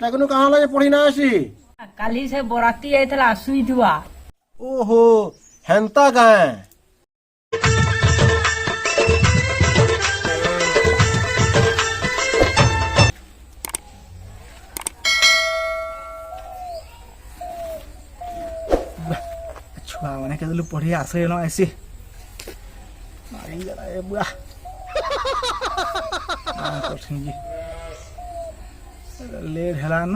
टेकनु कहाँ लगे पढ़ी ना आसी काली से बराती आइथला सुई थुआ ओहो हेंता गाए छुआ मैंने कहलु पढ़ी आसे न ऐसी मारी जरा ए बुआ लेट है न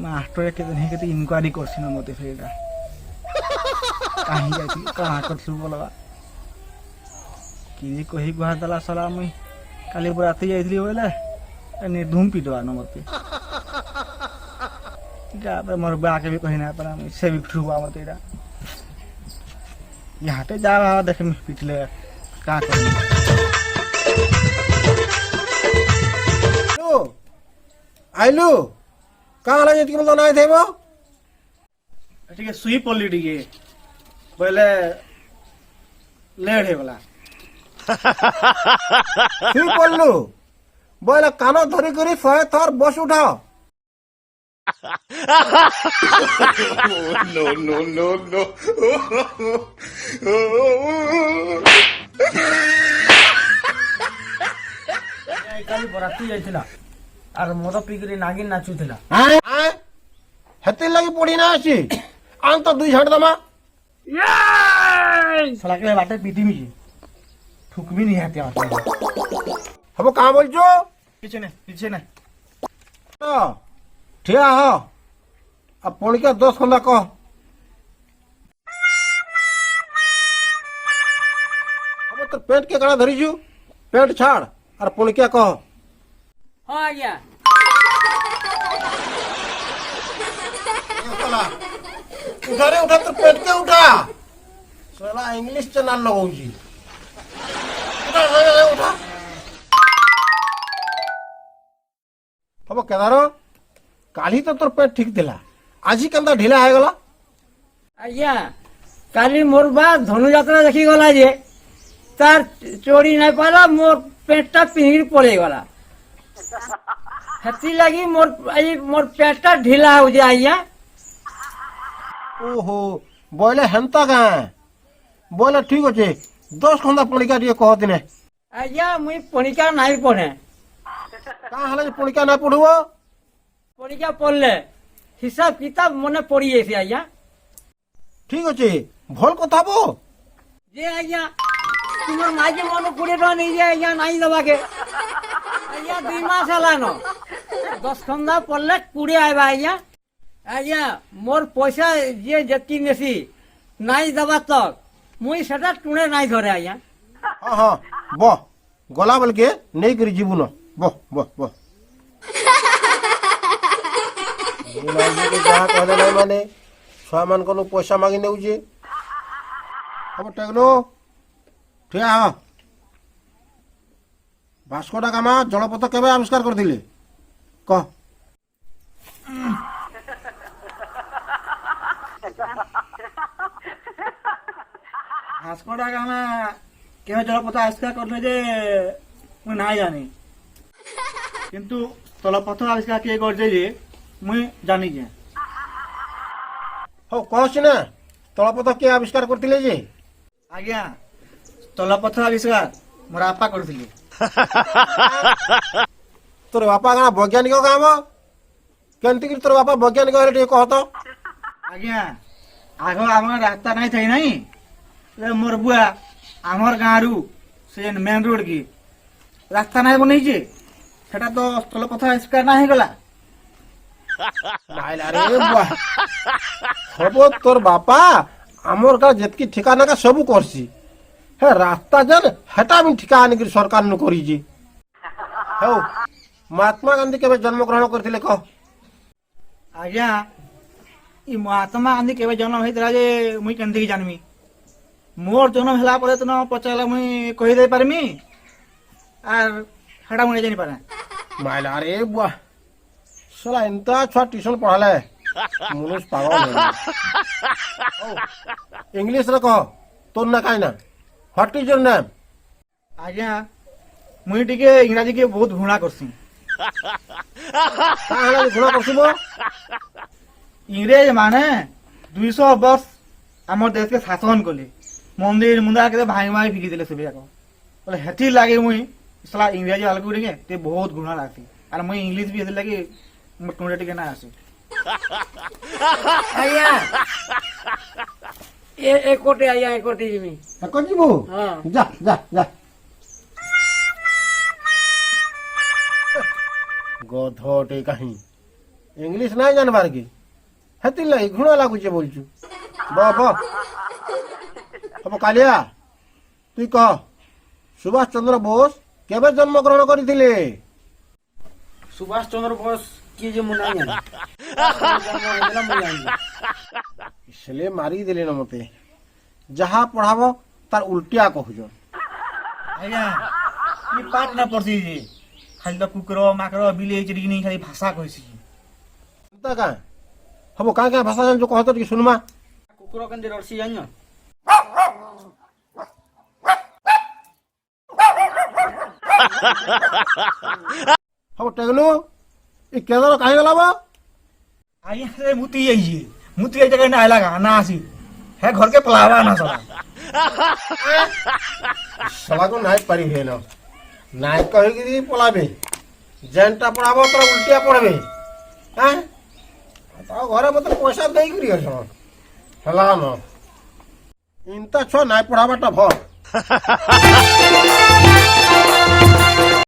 मास्टर के दिन के इनक्वारी करछिन मते फेरा कहीं जाती कहाँ करथलु बोलबा कि कही गुहा दला साला मुई काली बराती जाइथली बोले एने धूम पिटवा न मते जा मोर बा के भी कही ना पड़ा मुई से भी ठुवा मते एरा यहाँ पे जा रहा देख में पिटले का कर आइलु कहाँ लगे कि मतलब ना थे वो ठीक है सुई पल्ली टिके बोले लेट है वाला सुई पल्लू बोले कानो धरी करी सहे थर बस उठा no. काली बराती आइथला आर मद पिकरी नागिन नाचुथला हेती लगी पड़ी ना आसी आन तो दुई झाड़ दमा साला के बाटे पीटी में ठुक भी नहीं आते हम कहाँ बोल जो पीछे ने ठिया हो अब पौड़ी का 10 खंदा कह अब तो पेंट के गड़ा धरी जू पेंट छाड़ और पौड़ी क्या कह हां आज्ञा उठा रे उठा तो पेट के उठा साला इंग्लिश चैनल लगाऊ जी उठा अब केदारो काली तो तोर पेट ठीक थिला आजी कंदा ढिला है गला आज्ञा काली मोर बा धनु यात्रा देखी गला जे तार चोरी नहीं पाला मोर पेटटा पिहिर पड़े गला हती लगी मोर पेटटा ढीला हो जाए आज्ञा ओहो बोले हेंता गाए बोले ठीक अच्छे 10 खंदा पणिका टे कहती ने आज्ञा मुई पणिका नहीं पढ़े कहाँ हला पणिका ना पढ़ुओ पणिका पढ़ले हिसाब किताब मने पड़ी जाइए आज्ञा ठीक अच्छे भल कथा बो जे आज्ञा तुम्हार माई के मन 20 टका नहीं जाए आज्ञा नहीं दबा के आज्ञा 2 मास हला न 10 खंदा पढ़ले 20 आइबा आज्ञा आज्ञा मोर पैसा जे जति नेसी नहीं दबा तक मुई सेटा टुणे नहीं धरे आज्ञा हाँ बो गला बोल के नहीं करी जीवन बो जहाँ कहले नहीं माने छुआ मान को पैसा मांगी नेउजे अब टेगनो ठिया हो भास्को डा गामा जलपथ केबे आविष्कार कर दिले कह भास्को डा गामा केवे जलपथ आविष्कार करले जे मुई ना जानी किंतु स्थलपथ आविष्कार के करजे जे मुई जानी जे हो कहस ना तलपथ के आविष्कार करथिले जे आज्ञा स्थलपथ आविष्कार मोर आपा करथिले तोर बापा गाना वैज्ञानिक काम केंति तोर बापा वैज्ञानिक हेले टे कहत आज्ञा आग आम रास्ता नहीं थी नहीं मोर बुआ आमर गाँव से मेन रोड की रास्ता नहीं बन सेटा तो स्थलपथ आविष्कार नहीं गला हम तोर बापा आमर का जितकी ठिकाना का सब करसी हे रास्ता जन हेटा भी ठिकाने की सरकार न करी जी हो महात्मा गांधी केबे जन्म ग्रहण करथिले कह आज्ञा ई महात्मा गांधी केबे जन्म होइतरा जे मुई केंति की जानमी मोर जन्म होला परे तो पचाला मुई कहि दे पारमी आर हेटा मुई जानि पारे माइला रे बुआ साला इंता छुआ ट्यूशन पढ़ाले मुनुष पागल है इंग्लिश रे कह तोर ना काई ना व्हाट इज योर नेम आज्ञा मुई टिके इंग्राजी के बहुत घृणा करसी କାଣା ଘୃଣା କରୁଛୁ ମୋ इंग्रेज माने 200 वर्ष आम देश के शासन कले मंदिर मुंदा के भाई भाई फिकी देले सब जाक बोले हेती लागे मुई सला इंग्रेज वाला को रे ते बहुत गुणा लागती और मुई इंग्लिश भी हेती लागे टुंडे टिके ना आसे आज्ञा ए कोटे आज्ञा ए कोटे जिमी ତାକୁ ଯିବୁ ହଁ ଯା ଯା ଯା ଗଧଟେ କାହିଁ ଇଂଲିଶ ନାଇଁ ଜାଣିବାର କି ହେତିର୍ ଲାଗି ଘୃଣା ଲାଗୁଛେ ବୋଲଛୁ ବ ହବ କାଲିଆ ତୁଇ କହ ସୁଭାଷ ଚନ୍ଦ୍ର ବୋଷ କେବେ ଜନ୍ମଗ୍ରହଣ କରିଥିଲେ सुभाष चंद्र बोस किए जे मुना जाने मुना जाने इसलिए मारी देले न मते जहाँ पढ़ाब तार उल्टिया कहुछ आज्ञा ये पाठ ना पड़ती जे खाली तो कुकुर माकर बिले चिड़ी नहीं खाली भाषा कहसी एंता का हबो का भाषा जान जो कहत कि सुनमा कुकुर कंदे रसी जानो हबो टेगनु ई केदर काहे गला बा आज्ञा से मुती आई जगह ना आला का ना आसी है घर के पलावा ना सला सला को नाइ पारी है न नाइ कहि कि पलाबे जेनटा पढ़ाबो तोरा उल्टिया पढ़बे हैं ता घरे मते पैसा देई करी हस हला न इनता छ नाइ पढ़ाबाटा भ